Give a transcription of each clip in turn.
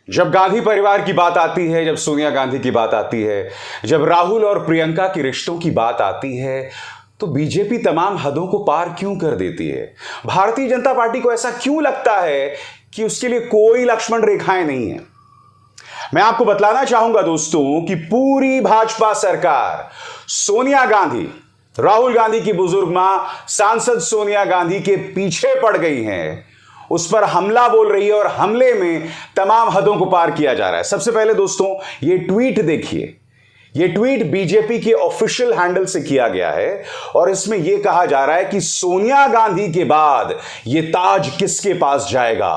जब गांधी परिवार की बात आती है, जब सोनिया गांधी की बात आती है, जब राहुल और प्रियंका के रिश्तों की बात आती है, तो बीजेपी तमाम हदों को पार क्यों कर देती है? भारतीय जनता पार्टी को ऐसा क्यों लगता है कि उसके लिए कोई लक्ष्मण रेखाएं नहीं है? मैं आपको बतलाना चाहूंगा दोस्तों कि पूरी भाजपा सरकार सोनिया गांधी, राहुल गांधी की बुजुर्ग मां सांसद सोनिया गांधी के पीछे पड़ गई है, उस पर हमला बोल रही है और हमले में तमाम हदों को पार किया जा रहा है। सबसे पहले दोस्तों ये ट्वीट देखिए। ये ट्वीट बीजेपी के ऑफिशियल हैंडल से किया गया है और इसमें यह कहा जा रहा है कि सोनिया गांधी के बाद यह ताज किसके पास जाएगा?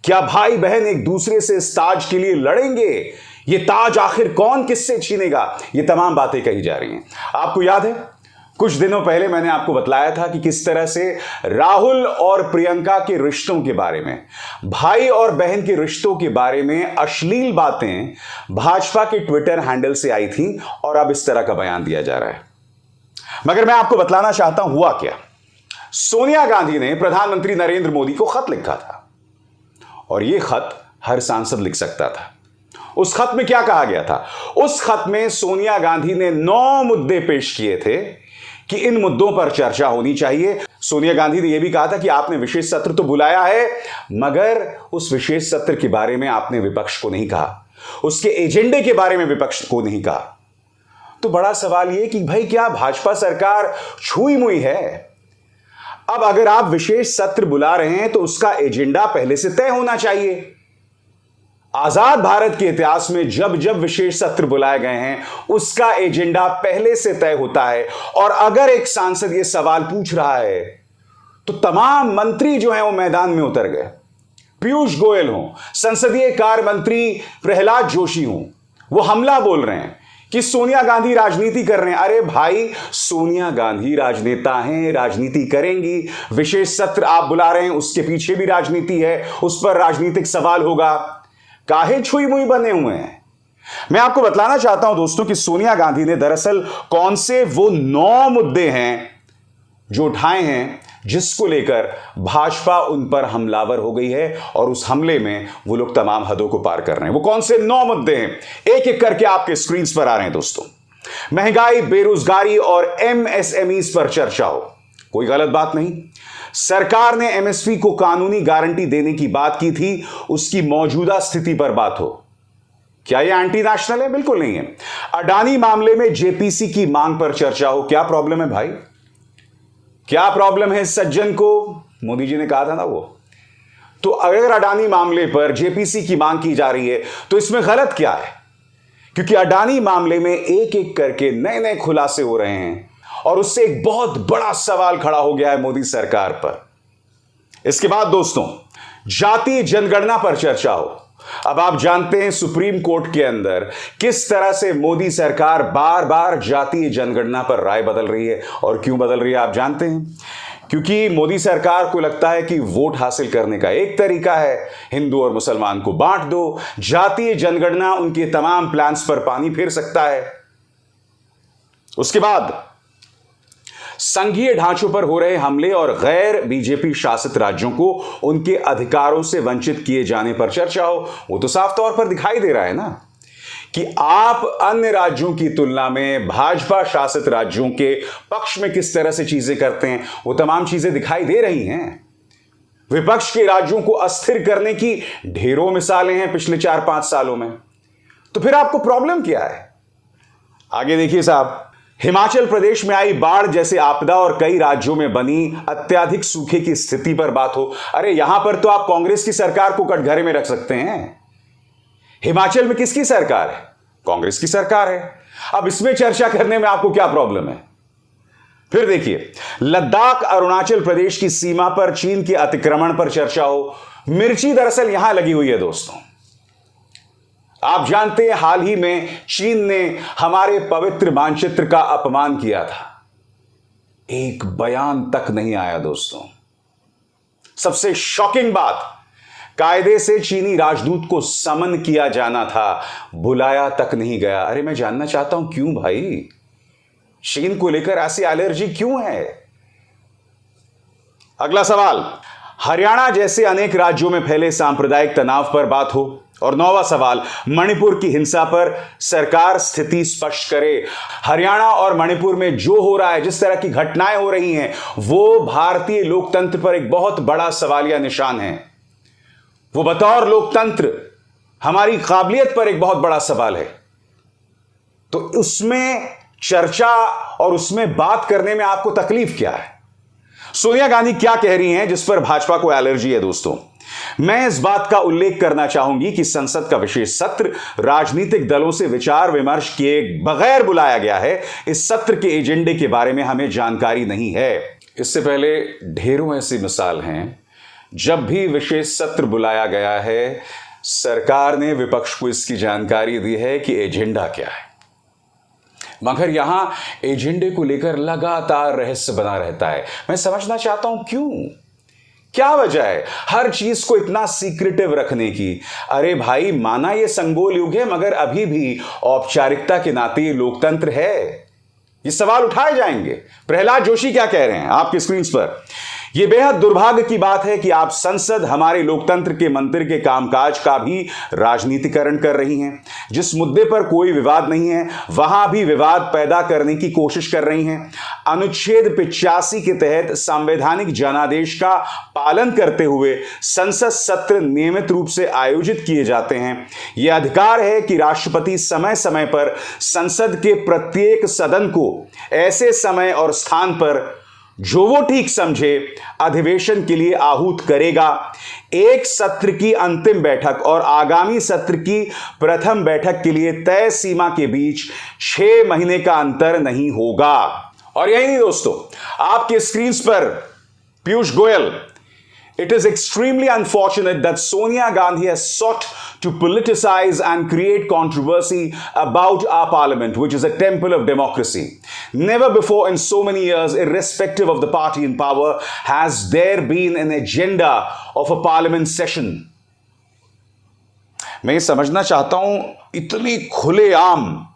क्या भाई बहन एक दूसरे से इस ताज के लिए लड़ेंगे? यह ताज आखिर कौन किससे छीनेगा? ये तमाम बातें कही जा रही हैं। आपको याद है कुछ दिनों पहले मैंने आपको बतलाया था कि किस तरह से राहुल और प्रियंका के रिश्तों के बारे में, भाई और बहन के रिश्तों के बारे में अश्लील बातें भाजपा के ट्विटर हैंडल से आई थी और अब इस तरह का बयान दिया जा रहा है। मगर मैं आपको बतलाना चाहता हूं हुआ क्या। सोनिया गांधी ने प्रधानमंत्री नरेंद्र मोदी को खत लिखा था और यह खत हर सांसद लिख सकता था। उस खत में क्या कहा गया था? उस खत में सोनिया गांधी ने 9 मुद्दे पेश किए थे कि इन मुद्दों पर चर्चा होनी चाहिए। सोनिया गांधी ने यह भी कहा था कि आपने विशेष सत्र तो बुलाया है, मगर उस विशेष सत्र के बारे में आपने विपक्ष को नहीं कहा, उसके एजेंडे के बारे में विपक्ष को नहीं कहा। तो बड़ा सवाल यह कि भाई क्या भाजपा सरकार छुई मुई है? अब अगर आप विशेष सत्र बुला रहे हैं तो उसका एजेंडा पहले से तय होना चाहिए। आजाद भारत के इतिहास में जब जब विशेष सत्र बुलाए गए हैं उसका एजेंडा पहले से तय होता है और अगर एक सांसद ये सवाल पूछ रहा है तो तमाम मंत्री जो हैं वो मैदान में उतर गए। पीयूष गोयल हो, संसदीय कार्य मंत्री प्रहलाद जोशी हो, वो हमला बोल रहे हैं कि सोनिया गांधी राजनीति कर रहे हैं। अरे भाई, सोनिया गांधी राजनेता हैं, राजनीति करेंगी। विशेष सत्र आप बुला रहे हैं उसके पीछे भी राजनीति है, उस पर राजनीतिक सवाल होगा। काहे छुई मुई बने हुए हैं? मैं आपको बतलाना चाहता हूं दोस्तों कि सोनिया गांधी ने दरअसल कौन से वो 9 मुद्दे हैं जो उठाए हैं जिसको लेकर भाजपा उन पर हमलावर हो गई है और उस हमले में वो लोग तमाम हदों को पार कर रहे हैं। वो कौन से 9 मुद्दे हैं एक एक करके आपके स्क्रीन पर आ रहे हैं दोस्तों। महंगाई, बेरोजगारी और एमएसएमईज पर चर्चा हो, कोई गलत बात नहीं। सरकार ने एमएसपी को कानूनी गारंटी देने की बात की थी, उसकी मौजूदा स्थिति पर बात हो। क्या यह एंटी नेशनल है? बिल्कुल नहीं है। अडानी मामले में जेपीसी की मांग पर चर्चा हो, क्या प्रॉब्लम है भाई? क्या प्रॉब्लम है सज्जन को? मोदी जी ने कहा था ना वो। तो अगर अडानी मामले पर जेपीसी की मांग की जा रही है तो इसमें गलत क्या है? क्योंकि अडानी मामले में एक एक करके नए नए खुलासे हो रहे हैं और उससे एक बहुत बड़ा सवाल खड़ा हो गया है मोदी सरकार पर। इसके बाद दोस्तों जातीय जनगणना पर चर्चा हो। अब आप जानते हैं सुप्रीम कोर्ट के अंदर किस तरह से मोदी सरकार बार बार जातीय जनगणना पर राय बदल रही है। और क्यों बदल रही है आप जानते हैं? क्योंकि मोदी सरकार को लगता है कि वोट हासिल करने का एक तरीका है हिंदू और मुसलमान को बांट दो। जातीय जनगणना उनके तमाम प्लान्स पर पानी फेर सकता है। उसके बाद संघीय ढांचों पर हो रहे हमले और गैर बीजेपी शासित राज्यों को उनके अधिकारों से वंचित किए जाने पर चर्चा हो। वो तो साफ तौर पर दिखाई दे रहा है ना कि आप अन्य राज्यों की तुलना में भाजपा शासित राज्यों के पक्ष में किस तरह से चीजें करते हैं। वो तमाम चीजें दिखाई दे रही हैं। विपक्ष के राज्यों को अस्थिर करने की ढेरों मिसालें हैं पिछले 4-5 सालों में। तो फिर आपको प्रॉब्लम क्या है? आगे देखिए साहब, हिमाचल प्रदेश में आई बाढ़ जैसे आपदा और कई राज्यों में बनी अत्यधिक सूखे की स्थिति पर बात हो। अरे यहां पर तो आप कांग्रेस की सरकार को कटघरे में रख सकते हैं। हिमाचल में किसकी सरकार है? कांग्रेस की सरकार है। अब इसमें चर्चा करने में आपको क्या प्रॉब्लम है? फिर देखिए, लद्दाख अरुणाचल प्रदेश की सीमा पर चीन के अतिक्रमण पर चर्चा हो। मिर्ची दरअसल यहां लगी हुई है दोस्तों। आप जानते हैं हाल ही में चीन ने हमारे पवित्र मानचित्र का अपमान किया था। एक बयान तक नहीं आया दोस्तों। सबसे शॉकिंग बात, कायदे से चीनी राजदूत को समन किया जाना था, बुलाया तक नहीं गया। अरे मैं जानना चाहता हूं क्यों भाई? चीन को लेकर ऐसी एलर्जी क्यों है? अगला सवाल, हरियाणा जैसे अनेक राज्यों में फैले सांप्रदायिक तनाव पर बात हो। और 9वां सवाल, मणिपुर की हिंसा पर सरकार स्थिति स्पष्ट करे। हरियाणा और मणिपुर में जो हो रहा है, जिस तरह की घटनाएं हो रही हैं, वो भारतीय लोकतंत्र पर एक बहुत बड़ा सवालिया निशान है। वो बतौर लोकतंत्र हमारी काबिलियत पर एक बहुत बड़ा सवाल है। तो उसमें चर्चा और उसमें बात करने में आपको तकलीफ क्या है? सोनिया गांधी क्या कह रही हैं जिस पर भाजपा को एलर्जी है? दोस्तों, मैं इस बात का उल्लेख करना चाहूंगी कि संसद का विशेष सत्र राजनीतिक दलों से विचार विमर्श किए बगैर बुलाया गया है। इस सत्र के एजेंडे के बारे में हमें जानकारी नहीं है। इससे पहले ढेरों ऐसी मिसाल हैं, जब भी विशेष सत्र बुलाया गया है, सरकार ने विपक्ष को इसकी जानकारी दी है कि एजेंडा क्या है, मगर यहां एजेंडे को लेकर लगातार रहस्य बना रहता है। मैं समझना चाहता हूं क्यों, क्या वजह है हर चीज को इतना सीक्रेटिव रखने की? अरे भाई, माना ये संगोल युग है, मगर अभी भी औपचारिकता के नाते ये लोकतंत्र है। ये सवाल उठाए जाएंगे। प्रहलाद जोशी क्या कह रहे हैं आपकी स्क्रीन पर? यह बेहद दुर्भाग्य की बात है कि आप संसद हमारे लोकतंत्र के मंदिर के कामकाज का भी राजनीतिकरण कर रही हैं। जिस मुद्दे पर कोई विवाद नहीं है, वहां भी विवाद पैदा करने की कोशिश कर रही हैं। अनुच्छेद 85 के तहत संवैधानिक जनादेश का पालन करते हुए संसद सत्र नियमित रूप से आयोजित किए जाते हैं। यह अधिकार है कि राष्ट्रपति समय समय पर संसद के प्रत्येक सदन को ऐसे समय और स्थान पर जो वो ठीक समझे अधिवेशन के लिए आहूत करेगा। एक सत्र की अंतिम बैठक और आगामी सत्र की प्रथम बैठक के लिए तय सीमा के बीच 6 महीने का अंतर नहीं होगा। और यही नहीं दोस्तों, आपके स्क्रीन पर Piyush Goyal, it is extremely unfortunate that Sonia Gandhi has sought to politicize and create controversy about our parliament, which is a temple of democracy. Never before in so many years, irrespective of the party in power, has there been an agenda of a parliament session. मैं समझना चाहता हूं, इतनी खुलेआम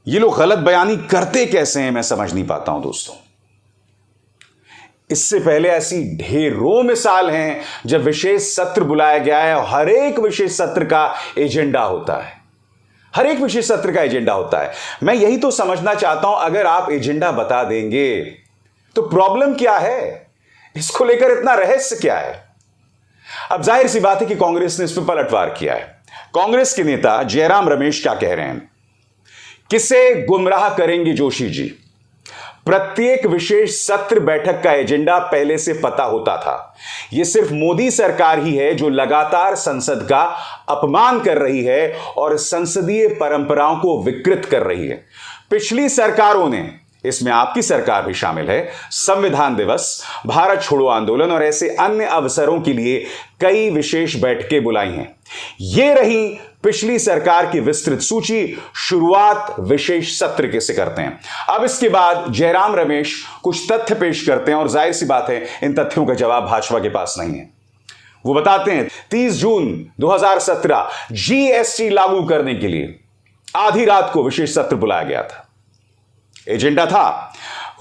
ये लोग गलत बयानी करते कैसे हैं, मैं समझ नहीं पाता हूं दोस्तों। इससे पहले ऐसी ढेरों मिसाल हैं जब विशेष सत्र बुलाया गया है और हर एक विशेष सत्र का एजेंडा होता है। हर एक विशेष सत्र का एजेंडा होता है। मैं यही तो समझना चाहता हूं, अगर आप एजेंडा बता देंगे तो प्रॉब्लम क्या है? इसको लेकर इतना रहस्य क्या है? अब जाहिर सी बात है कि कांग्रेस ने इस पर पलटवार किया है। कांग्रेस के नेता जयराम रमेश क्या कह रहे हैं? किसे गुमराह करेंगे जोशी जी? प्रत्येक विशेष सत्र बैठक का एजेंडा पहले से पता होता था। यह सिर्फ मोदी सरकार ही है जो लगातार संसद का अपमान कर रही है और संसदीय परंपराओं को विकृत कर रही है। पिछली सरकारों ने, इसमें आपकी सरकार भी शामिल है, संविधान दिवस, भारत छोड़ो आंदोलन और ऐसे अन्य अवसरों के लिए कई विशेष बैठकें बुलाई हैं। ये रही पिछली सरकार की विस्तृत सूची। शुरुआत विशेष सत्र के से करते हैं। अब इसके बाद जयराम रमेश कुछ तथ्य पेश करते हैं और जाहिर सी बात है इन तथ्यों का जवाब भाजपा के पास नहीं है। वो बताते हैं 30 जून 2017 जीएसटी लागू करने के लिए आधी रात को विशेष सत्र बुलाया गया था। एजेंडा था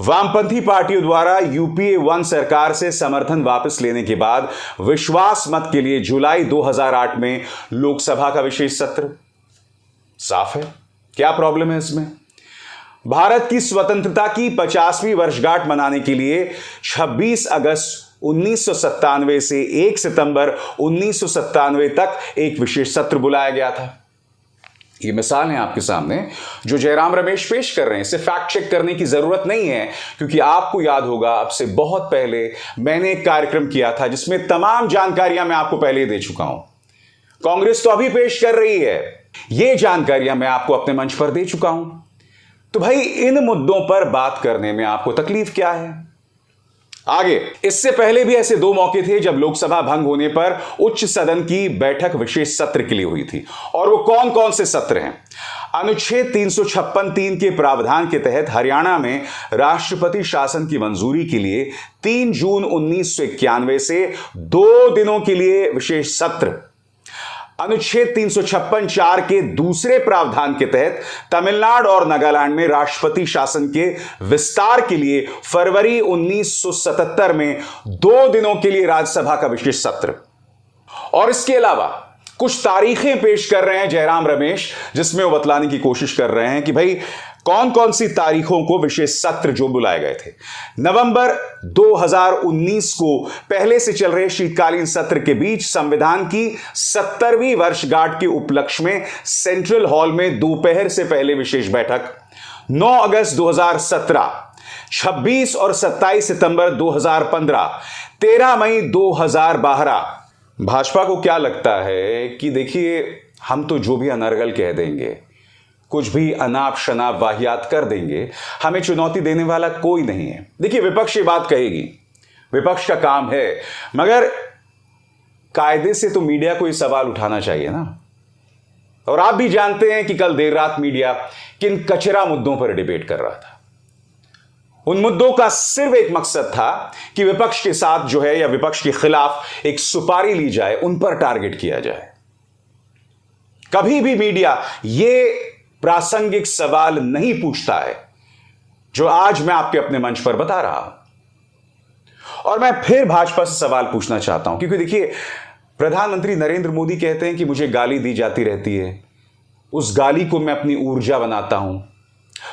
वामपंथी पार्टियों द्वारा यूपीए 1 सरकार से समर्थन वापस लेने के बाद विश्वास मत के लिए जुलाई 2008 में लोकसभा का विशेष सत्र। साफ है, क्या प्रॉब्लम है इसमें? भारत की स्वतंत्रता की 50वीं वर्षगांठ मनाने के लिए 26 अगस्त 1997 से 1 सितंबर 1997 तक एक विशेष सत्र बुलाया गया था। ये मिसाल है आपके सामने जो जयराम रमेश पेश कर रहे हैं। इसे फैक्ट चेक करने की जरूरत नहीं है, क्योंकि आपको याद होगा अब से बहुत पहले मैंने एक कार्यक्रम किया था जिसमें तमाम जानकारियां मैं आपको पहले ही दे चुका हूं। कांग्रेस तो अभी पेश कर रही है, ये जानकारियां मैं आपको अपने मंच पर दे चुका हूं। तो भाई इन मुद्दों पर बात करने में आपको तकलीफ क्या है? आगे, इससे पहले भी ऐसे 2 मौके थे जब लोकसभा भंग होने पर उच्च सदन की बैठक विशेष सत्र के लिए हुई थी। और वो कौन कौन से सत्र हैं? अनुच्छेद 356(3) के प्रावधान के तहत हरियाणा में राष्ट्रपति शासन की मंजूरी के लिए 3 जून 1991 से 2 दिनों के लिए विशेष सत्र। अनुच्छेद 356(4) के दूसरे प्रावधान के तहत तमिलनाडु और नागालैंड में राष्ट्रपति शासन के विस्तार के लिए फरवरी 1977 में 2 दिनों के लिए राज्यसभा का विशेष सत्र, और इसके अलावा कुछ तारीखें पेश कर रहे हैं जयराम रमेश, जिसमें वो बतलाने की कोशिश कर रहे हैं कि भाई कौन कौन सी तारीखों को विशेष सत्र जो बुलाए गए थे। नवंबर 2019 को पहले से चल रहे शीतकालीन सत्र के बीच संविधान की 70वीं वर्षगांठ के उपलक्ष्य में सेंट्रल हॉल में दोपहर से पहले विशेष बैठक, 9 अगस्त 2017, 26 और 27 सितंबर 2015, 13 मई 2012। भाजपा को क्या लगता है कि देखिए हम तो जो भी अनर्गल कह देंगे, कुछ भी अनाप शनाप वाहियात कर देंगे, हमें चुनौती देने वाला कोई नहीं है। देखिए विपक्ष ये बात कहेगी, विपक्ष का काम है, मगर कायदे से तो मीडिया को ये सवाल उठाना चाहिए ना। और आप भी जानते हैं कि कल देर रात मीडिया किन कचरा मुद्दों पर डिबेट कर रहा था। उन मुद्दों का सिर्फ एक मकसद था कि विपक्ष के साथ जो है या विपक्ष के खिलाफ एक सुपारी ली जाए, उन पर टारगेट किया जाए। कभी भी मीडिया यह प्रासंगिक सवाल नहीं पूछता है जो आज मैं आपके अपने मंच पर बता रहा हूं। और मैं फिर भाजपा से सवाल पूछना चाहता हूं, क्योंकि देखिए प्रधानमंत्री नरेंद्र मोदी कहते हैं कि मुझे गाली दी जाती रहती है, उस गाली को मैं अपनी ऊर्जा बनाता हूं।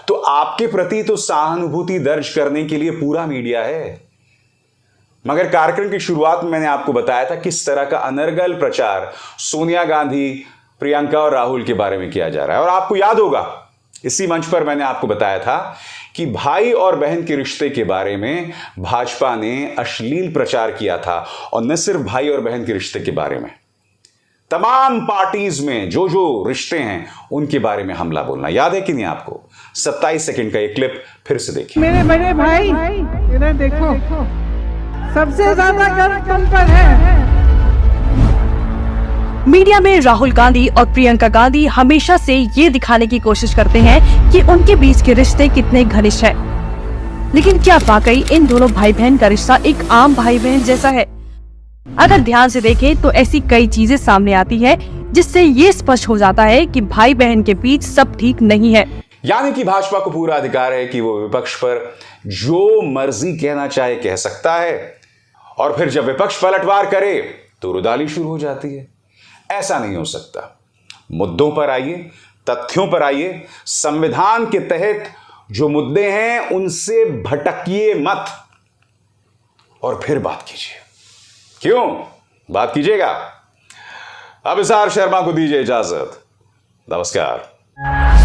तो आपके प्रति तो सहानुभूति दर्ज करने के लिए पूरा मीडिया है, मगर कार्यक्रम की शुरुआत में मैंने आपको बताया था किस तरह का अनर्गल प्रचार सोनिया गांधी, प्रियंका और राहुल के बारे में किया जा रहा है। और आपको याद होगा इसी मंच पर मैंने आपको बताया था कि भाई और बहन के रिश्ते के बारे में भाजपा ने अश्लील प्रचार किया था, और न सिर्फ भाई और बहन के रिश्ते के बारे में, तमाम पार्टीज में जो जो रिश्ते हैं उनके बारे में हमला बोलना। याद है कि नहीं आपको? 27 सेकंड का एक क्लिप फिर से देखिए। मेरे बड़े भाई इधर देखो, सबसे ज्यादा गर्व तुम पर है। मीडिया में राहुल गांधी और प्रियंका गांधी हमेशा से ये दिखाने की कोशिश करते हैं कि उनके बीच के रिश्ते कितने घनिष्ठ हैं। लेकिन क्या वाकई इन दोनों भाई बहन का रिश्ता एक आम भाई बहन जैसा है? अगर ध्यान से देखें तो ऐसी कई चीजें सामने आती है जिससे ये स्पष्ट हो जाता है कि भाई बहन के बीच सब ठीक नहीं है। यानी कि भाजपा को पूरा अधिकार है कि वो विपक्ष पर जो मर्जी कहना चाहे कह सकता है, और फिर जब विपक्ष पलटवार करे तो रुदाली शुरू हो जाती है। ऐसा नहीं हो सकता। मुद्दों पर आइए, तथ्यों पर आइए, संविधान के तहत जो मुद्दे हैं उनसे भटकिए मत, और फिर बात कीजिए। क्यों बात कीजिएगा? अब अभिसार शर्मा को दीजिए इजाजत। नमस्कार।